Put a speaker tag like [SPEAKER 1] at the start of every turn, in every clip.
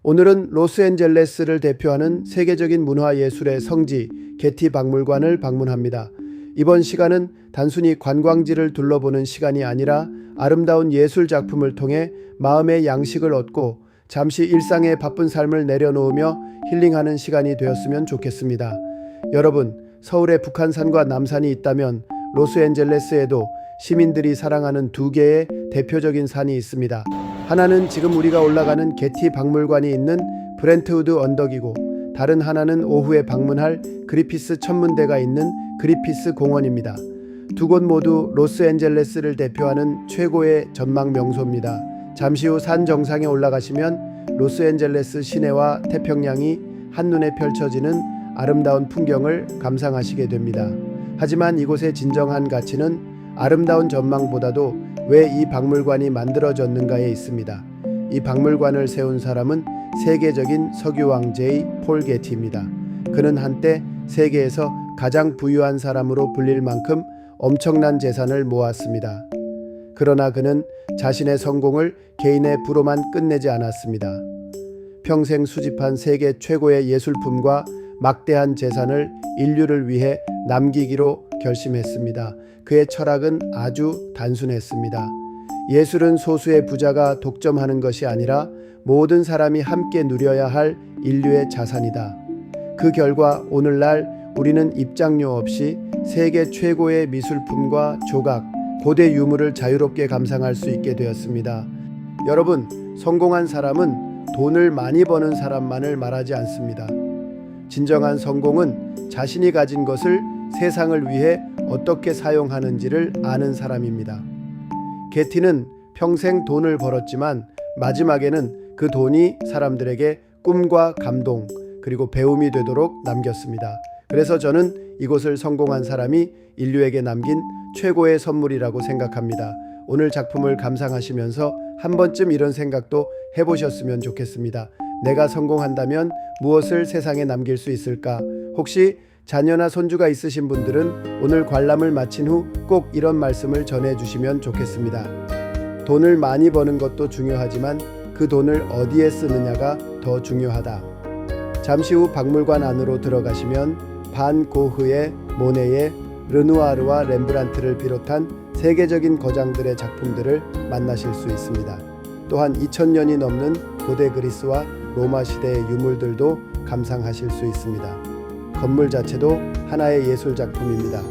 [SPEAKER 1] 오늘은 로스앤젤레스를 대표하는 세계적인 문화예술의 성지 게티 박물관을 방문합니다. 이번 시간은 단순히 관광지를 둘러보는 시간이 아니라 아름다운 예술 작품을 통해 마음의 양식을 얻고 잠시 일상의 바쁜 삶을 내려놓으며 힐링하는 시간이 되었으면 좋겠습니다. 여러분, 서울에 북한산과 남산이 있다면 로스앤젤레스에도 시민들이 사랑하는 두 개의 대표적인 산이 있습니다. 하나는 지금 우리가 올라가는 게티 박물관이 있는 브렌트우드 언덕이고, 다른 하나는 오후에 방문할 그리피스 천문대가 있는 그리피스 공원입니다. 두 곳 모두 로스앤젤레스를 대표하는 최고의 전망 명소입니다. 잠시 후 산 정상에 올라가시면 로스앤젤레스 시내와 태평양이 한눈에 펼쳐지는 아름다운 풍경을 감상하시게 됩니다. 하지만 이곳의 진정한 가치는 아름다운 전망보다도 왜 이 박물관이 만들어졌는가에 있습니다. 이 박물관을 세운 사람은 세계적인 석유 왕제의 폴 게티입니다. 그는 한때 세계에서 가장 부유한 사람으로 불릴 만큼 엄청난 재산을 모았습니다. 그러나 그는 자신의 성공을 개인의 부로만 끝내지 않았습니다. 평생 수집한 세계 최고의 예술품과 막대한 재산을 인류를 위해 남기기로 결심했습니다. 그의 철학은 아주 단순했습니다. 예술은 소수의 부자가 독점하는 것이 아니라 모든 사람이 함께 누려야 할 인류의 자산이다. 그 결과 오늘날 우리는 입장료 없이 세계 최고의 미술품과 조각, 고대 유물을 자유롭게 감상할 수 있게 되었습니다. 여러분, 성공한 사람은 돈을 많이 버는 사람만을 말하지 않습니다. 진정한 성공은 자신이 가진 것을 세상을 위해 어떻게 사용하는지를 아는 사람입니다. 게티는 평생 돈을 벌었지만 마지막에는 그 돈이 사람들에게 꿈과 감동, 그리고 배움이 되도록 남겼습니다. 그래서 저는 이곳을 성공한 사람이 인류에게 남긴 최고의 선물이라고 생각합니다. 오늘 작품을 감상하시면서 한 번쯤 이런 생각도 해보셨으면 좋겠습니다. 내가 성공한다면 무엇을 세상에 남길 수 있을까? 혹시 자녀나 손주가 있으신 분들은 오늘 관람을 마친 후 꼭 이런 말씀을 전해주시면 좋겠습니다. 돈을 많이 버는 것도 중요하지만 그 돈을 어디에 쓰느냐가 더 중요하다. 잠시 후 박물관 안으로 들어가시면 반 고흐의, 모네의, 르누아르와 렘브란트를 비롯한 세계적인 거장들의 작품들을 만나실 수 있습니다. 또한 2000년이 넘는 고대 그리스와 로마 시대의 유물들도 감상하실 수 있습니다. 건물 자체도 하나의 예술 작품입니다.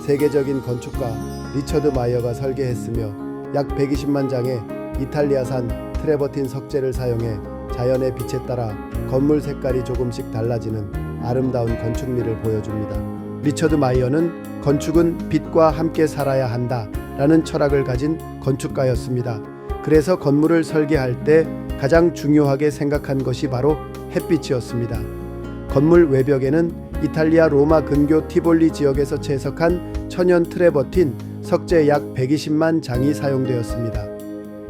[SPEAKER 1] 세계적인 건축가 리처드 마이어가 설계했으며 약 120만 장의 이탈리아산 트레버틴 석재를 사용해 자연의 빛에 따라 건물 색깔이 조금씩 달라지는 아름다운 건축미를 보여줍니다. 리처드 마이어는 건축은 빛과 함께 살아야 한다 라는 철학을 가진 건축가였습니다. 그래서 건물을 설계할 때 가장 중요하게 생각한 것이 바로 햇빛이었습니다. 건물 외벽에는 이탈리아 로마 근교 티볼리 지역에서 채석한 천연 트레버틴 석재 약 120만 장이 사용되었습니다.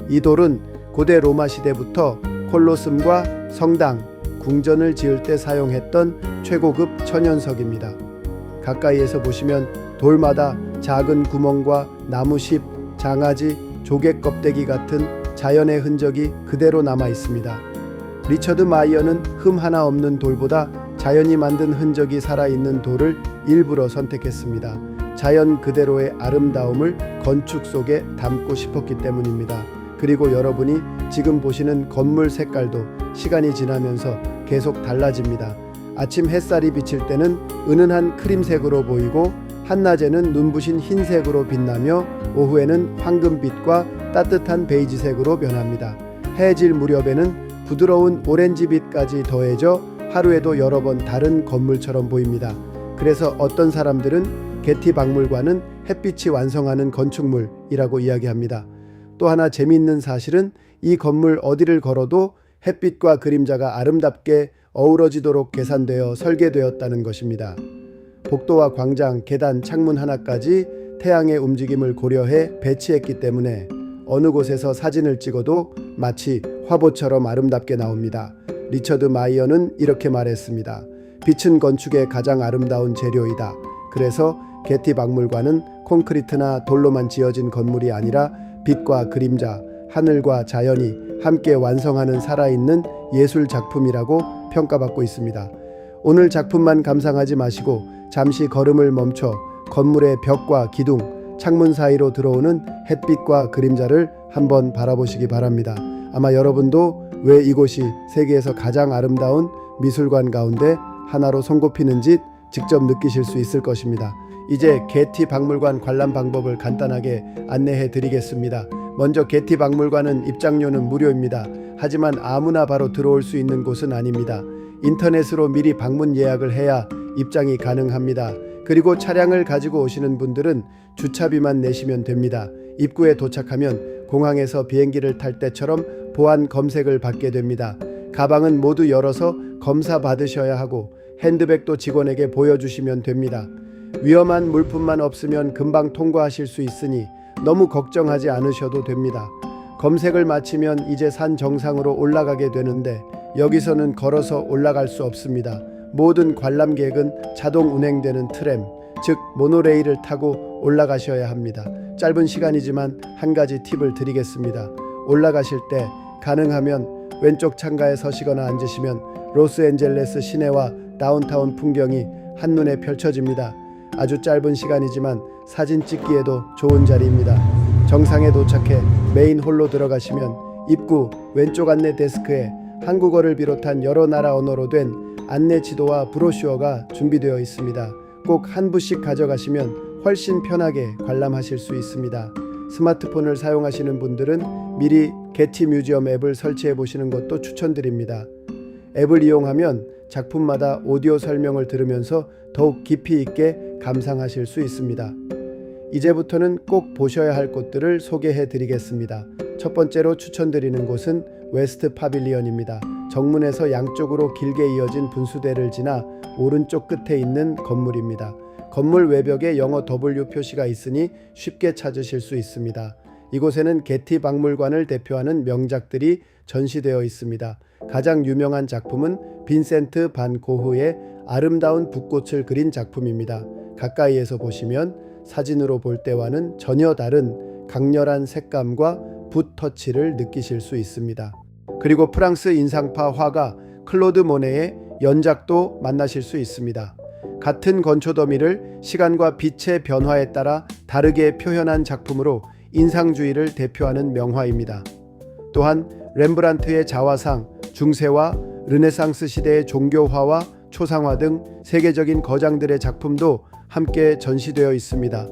[SPEAKER 1] 이 돌은 고대 로마 시대부터 콜로세움과 성당, 궁전을 지을 때 사용했던 최고급 천연석입니다. 가까이에서 보시면 돌마다 작은 구멍과 나무십, 장아지, 조개 껍데기 같은 자연의 흔적이 그대로 남아 있습니다. 리처드 마이어는 흠 하나 없는 돌보다 자연이 만든 흔적이 살아있는 돌을 일부러 선택했습니다. 자연 그대로의 아름다움을 건축 속에 담고 싶었기 때문입니다. 그리고 여러분이 지금 보시는 건물 색깔도 시간이 지나면서 계속 달라집니다. 아침 햇살이 비칠 때는 은은한 크림색으로 보이고, 한낮에는 눈부신 흰색으로 빛나며 오후에는 황금빛과 따뜻한 베이지색으로 변합니다. 해질 무렵에는 부드러운 오렌지빛까지 더해져 하루에도 여러 번 다른 건물처럼 보입니다. 그래서 어떤 사람들은 게티 박물관은 햇빛이 완성하는 건축물이라고 이야기합니다. 또 하나 재미있는 사실은 이 건물 어디를 걸어도 햇빛과 그림자가 아름답게 어우러지도록 계산되어 설계되었다는 것입니다. 복도와 광장, 계단, 창문 하나까지 태양의 움직임을 고려해 배치했기 때문에 어느 곳에서 사진을 찍어도 마치 화보처럼 아름답게 나옵니다. 리처드 마이어는 이렇게 말했습니다. 빛은 건축의 가장 아름다운 재료이다. 그래서 게티 박물관은 콘크리트나 돌로만 지어진 건물이 아니라 빛과 그림자, 하늘과 자연이 함께 완성하는 살아있는 예술 작품이라고 평가받고 있습니다. 오늘 작품만 감상하지 마시고 잠시 걸음을 멈춰 건물의 벽과 기둥, 창문 사이로 들어오는 햇빛과 그림자를 한번 바라보시기 바랍니다. 아마 여러분도 왜 이곳이 세계에서 가장 아름다운 미술관 가운데 하나로 손꼽히는지 직접 느끼실 수 있을 것입니다. 이제 게티 박물관 관람 방법을 간단하게 안내해 드리겠습니다. 먼저 게티 박물관은 입장료는 무료입니다. 하지만 아무나 바로 들어올 수 있는 곳은 아닙니다. 인터넷으로 미리 방문 예약을 해야 입장이 가능합니다. 그리고 차량을 가지고 오시는 분들은 주차비만 내시면 됩니다. 입구에 도착하면 공항에서 비행기를 탈 때처럼 보안 검색을 받게 됩니다. 가방은 모두 열어서 검사 받으셔야 하고 핸드백도 직원에게 보여주시면 됩니다. 위험한 물품만 없으면 금방 통과하실 수 있으니 너무 걱정하지 않으셔도 됩니다. 검색을 마치면 이제 산 정상으로 올라가게 되는데 여기서는 걸어서 올라갈 수 없습니다. 모든 관람객은 자동 운행되는 트램, 즉 모노레일을 타고 올라가셔야 합니다. 짧은 시간이지만 한 가지 팁을 드리겠습니다. 올라가실 때 가능하면 왼쪽 창가에 서시거나 앉으시면 로스앤젤레스 시내와 다운타운 풍경이 한눈에 펼쳐집니다. 아주 짧은 시간이지만 사진 찍기에도 좋은 자리입니다. 정상에 도착해 메인 홀로 들어가시면 입구 왼쪽 안내 데스크에 한국어를 비롯한 여러 나라 언어로 된 안내 지도와 브로슈어가 준비되어 있습니다. 꼭 한 부씩 가져가시면 훨씬 편하게 관람하실 수 있습니다. 스마트폰을 사용하시는 분들은 미리 게티 뮤지엄 앱을 설치해 보시는 것도 추천드립니다. 앱을 이용하면 작품마다 오디오 설명을 들으면서 더욱 깊이 있게 감상하실 수 있습니다. 이제부터는 꼭 보셔야 할 곳들을 소개해 드리겠습니다. 첫 번째로 추천드리는 곳은 웨스트 파빌리언입니다. 정문에서 양쪽으로 길게 이어진 분수대를 지나 오른쪽 끝에 있는 건물입니다. 건물 외벽에 영어 W 표시가 있으니 쉽게 찾으실 수 있습니다. 이곳에는 게티 박물관을 대표하는 명작들이 전시되어 있습니다. 가장 유명한 작품은 빈센트 반 고흐의 아름다운 붓꽃을 그린 작품입니다. 가까이에서 보시면 사진으로 볼 때와는 전혀 다른 강렬한 색감과 붓 터치를 느끼실 수 있습니다. 그리고 프랑스 인상파 화가 클로드 모네의 연작도 만나실 수 있습니다. 같은 건초 더미를 시간과 빛의 변화에 따라 다르게 표현한 작품으로 인상주의를 대표하는 명화입니다. 또한 렘브란트의 자화상, 중세화, 르네상스 시대의 종교화와 초상화 등 세계적인 거장들의 작품도 함께 전시되어 있습니다.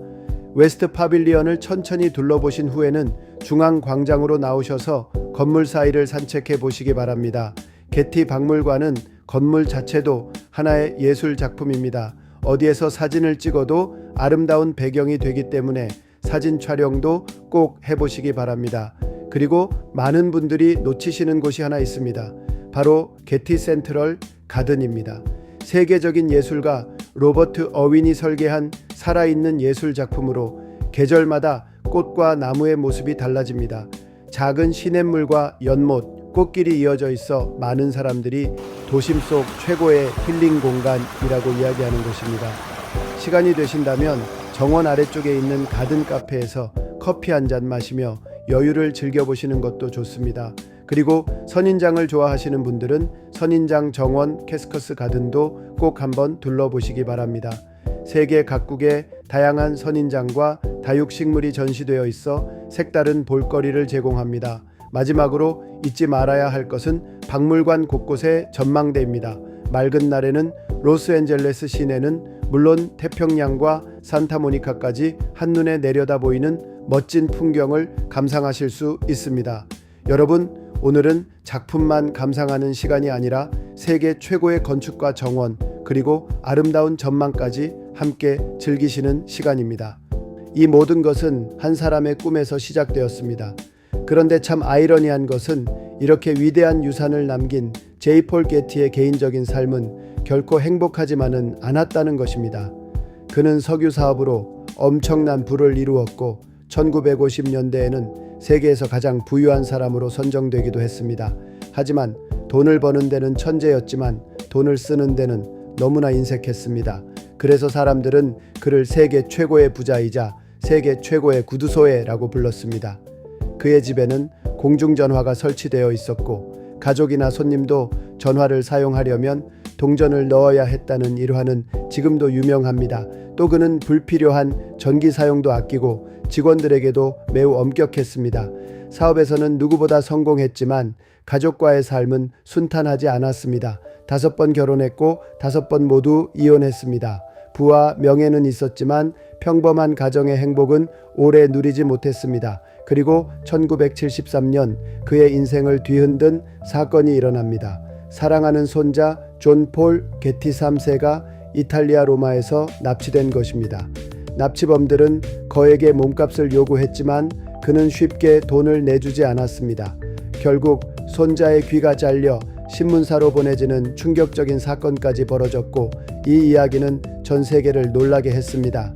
[SPEAKER 1] 웨스트 파빌리언을 천천히 둘러보신 후에는 중앙 광장으로 나오셔서 건물 사이를 산책해 보시기 바랍니다. 게티 박물관은 건물 자체도 하나의 예술 작품입니다. 어디에서 사진을 찍어도 아름다운 배경이 되기 때문에 사진 촬영도 꼭 해보시기 바랍니다. 그리고 많은 분들이 놓치시는 곳이 하나 있습니다. 바로 게티 센트럴 가든입니다. 세계적인 예술가 로버트 어윈이 설계한 살아있는 예술 작품으로 계절마다 꽃과 나무의 모습이 달라집니다. 작은 시냇물과 연못, 꽃길이 이어져 있어 많은 사람들이 도심 속 최고의 힐링 공간이라고 이야기하는 곳입니다. 시간이 되신다면 정원 아래쪽에 있는 가든 카페에서 커피 한 잔 마시며 여유를 즐겨보시는 것도 좋습니다. 그리고 선인장을 좋아하시는 분들은 선인장 정원 캐스커스 가든도 꼭 한번 둘러보시기 바랍니다. 세계 각국의 다양한 선인장과 다육식물이 전시되어 있어 색다른 볼거리를 제공합니다. 마지막으로 잊지 말아야 할 것은 박물관 곳곳의 전망대입니다. 맑은 날에는 로스앤젤레스 시내는 물론 태평양과 산타모니카까지 한눈에 내려다 보이는 멋진 풍경을 감상하실 수 있습니다. 여러분, 오늘은 작품만 감상하는 시간이 아니라 세계 최고의 건축가 정원 그리고 아름다운 전망까지 함께 즐기시는 시간입니다. 이 모든 것은 한 사람의 꿈에서 시작되었습니다. 그런데 참 아이러니한 것은 이렇게 위대한 유산을 남긴 제이 폴 게티의 개인적인 삶은 결코 행복하지만은 않았다는 것입니다. 그는 석유 사업으로 엄청난 부를 이루었고 1950년대에는 세계에서 가장 부유한 사람으로 선정되기도 했습니다. 하지만 돈을 버는 데는 천재였지만 돈을 쓰는 데는 너무나 인색했습니다. 그래서 사람들은 그를 세계 최고의 부자이자 세계 최고의 구두소애라고 불렀습니다. 그의 집에는 공중전화가 설치되어 있었고 가족이나 손님도 전화를 사용하려면 동전을 넣어야 했다는 일화는 지금도 유명합니다. 또 그는 불필요한 전기 사용도 아끼고 직원들에게도 매우 엄격했습니다. 사업에서는 누구보다 성공했지만 가족과의 삶은 순탄하지 않았습니다. 5번 결혼했고 5번 모두 이혼했습니다. 부와 명예는 있었지만 평범한 가정의 행복은 오래 누리지 못했습니다. 그리고 1973년 그의 인생을 뒤흔든 사건이 일어납니다. 사랑하는 손자 존 폴 게티 3세가 이탈리아 로마에서 납치된 것입니다. 납치범들은 거액의 몸값을 요구했지만 그는 쉽게 돈을 내주지 않았습니다. 결국 손자의 귀가 잘려 신문사로 보내지는 충격적인 사건까지 벌어졌고 이 이야기는 전 세계를 놀라게 했습니다.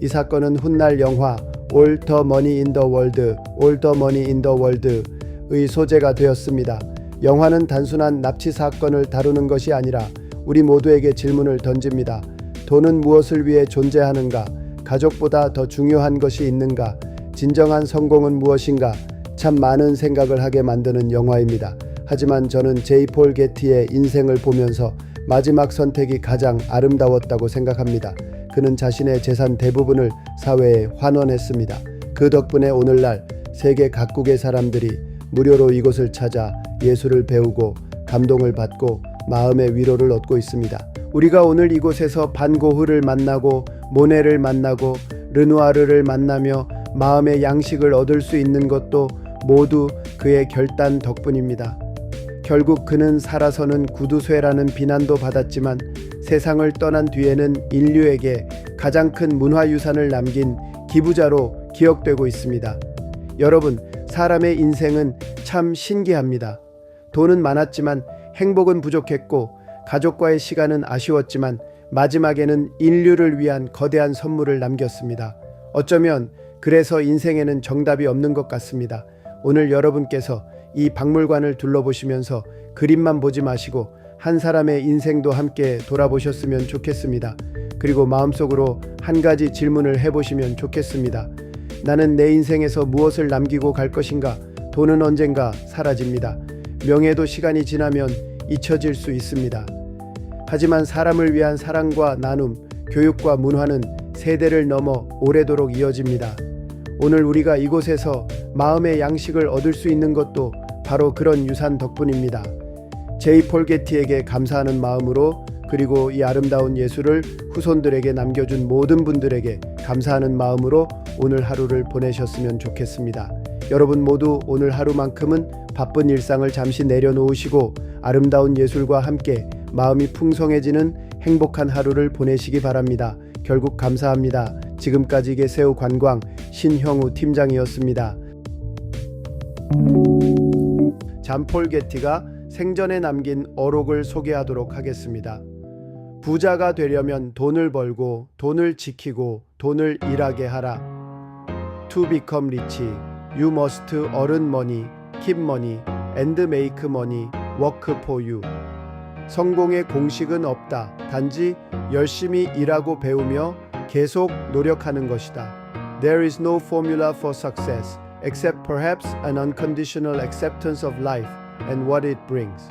[SPEAKER 1] 이 사건은 훗날 영화 All the Money in the World, All the Money in the World의 소재가 되었습니다. 영화는 단순한 납치 사건을 다루는 것이 아니라 우리 모두에게 질문을 던집니다. 돈은 무엇을 위해 존재하는가? 가족보다 더 중요한 것이 있는가? 진정한 성공은 무엇인가? 참 많은 생각을 하게 만드는 영화입니다. 하지만 저는 제이 폴 게티의 인생을 보면서 마지막 선택이 가장 아름다웠다고 생각합니다. 그는 자신의 재산 대부분을 사회에 환원했습니다. 그 덕분에 오늘날 세계 각국의 사람들이 무료로 이곳을 찾아 예술을 배우고 감동을 받고 마음의 위로를 얻고 있습니다. 우리가 오늘 이곳에서 반 고흐를 만나고 모네를 만나고 르누아르를 만나며 마음의 양식을 얻을 수 있는 것도 모두 그의 결단 덕분입니다. 결국 그는 살아서는 구두쇠라는 비난도 받았지만 세상을 떠난 뒤에는 인류에게 가장 큰 문화유산을 남긴 기부자로 기억되고 있습니다. 여러분, 사람의 인생은 참 신기합니다. 돈은 많았지만 행복은 부족했고 가족과의 시간은 아쉬웠지만 마지막에는 인류를 위한 거대한 선물을 남겼습니다. 어쩌면 그래서 인생에는 정답이 없는 것 같습니다. 오늘 여러분께서 이 박물관을 둘러보시면서 그림만 보지 마시고 한 사람의 인생도 함께 돌아보셨으면 좋겠습니다. 그리고 마음속으로 한 가지 질문을 해보시면 좋겠습니다. 나는 내 인생에서 무엇을 남기고 갈 것인가? 돈은 언젠가 사라집니다. 명예도 시간이 지나면 잊혀질 수 있습니다. 하지만 사람을 위한 사랑과 나눔, 교육과 문화는 세대를 넘어 오래도록 이어집니다. 오늘 우리가 이곳에서 마음의 양식을 얻을 수 있는 것도 바로 그런 유산 덕분입니다. 제이 폴 게티에게 감사하는 마음으로, 그리고 이 아름다운 예술을 후손들에게 남겨준 모든 분들에게 감사하는 마음으로 오늘 하루를 보내셨으면 좋겠습니다. 여러분 모두 오늘 하루만큼은 바쁜 일상을 잠시 내려놓으시고 아름다운 예술과 함께 마음이 풍성해지는 행복한 하루를 보내시기 바랍니다. 결국 감사합니다. 지금까지 개새우 관광 신형우 팀장이었습니다. 잔 폴 게티가 생전에 남긴 어록을 소개하도록 하겠습니다. 부자가 되려면 돈을 벌고 돈을 지키고 돈을 일하게 하라. To become rich, you must earn money, keep money, and make money work for you. 성공의 공식은 없다. 단지 열심히 일하고 배우며 계속 노력하는 것이다. There is no formula for success, except perhaps an unconditional acceptance of life and what it brings.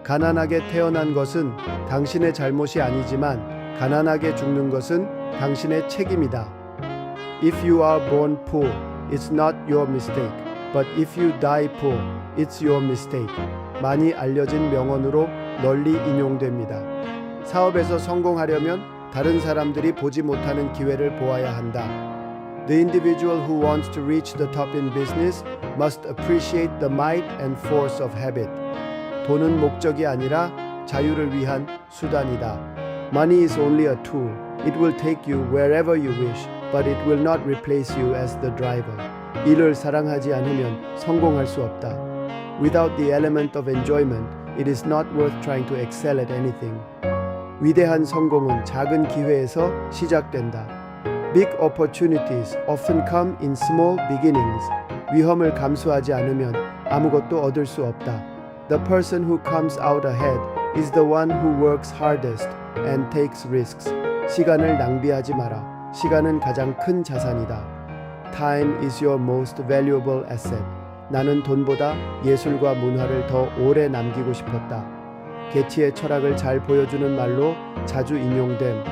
[SPEAKER 1] 가난하게 태어난 것은 당신의 잘못이 아니지만 가난하게 죽는 것은 당신의 책임이다. If you are born poor, it's not your mistake. But if you die poor, it's your mistake. 많이 알려진 명언으로 널리 인용됩니다. 사업에서 성공하려면 다른 사람들이 보지 못하는 기회를 보아야 한다. The individual who wants to reach the top in business must appreciate the might and force of habit. 돈은 목적이 아니라 자유를 위한 수단이다. Money is only a tool. It will take you wherever you wish, but it will not replace you as the driver. 일을 사랑하지 않으면 성공할 수 없다. Without the element of enjoyment, it is not worth trying to excel at anything. 위대한 성공은 작은 기회에서 시작된다. Big opportunities often come in small beginnings. 위험을 감수하지 않으면 아무것도 얻을 수 없다. The person who comes out ahead is the one who works hardest and takes risks. 시간을 낭비하지 마라. 시간은 가장 큰 자산이다. Time is your most valuable asset. 나는 돈보다 예술과 문화를 더 오래 남기고 싶었다. 게티의 철학을 잘 보여주는 말로 자주 인용됨.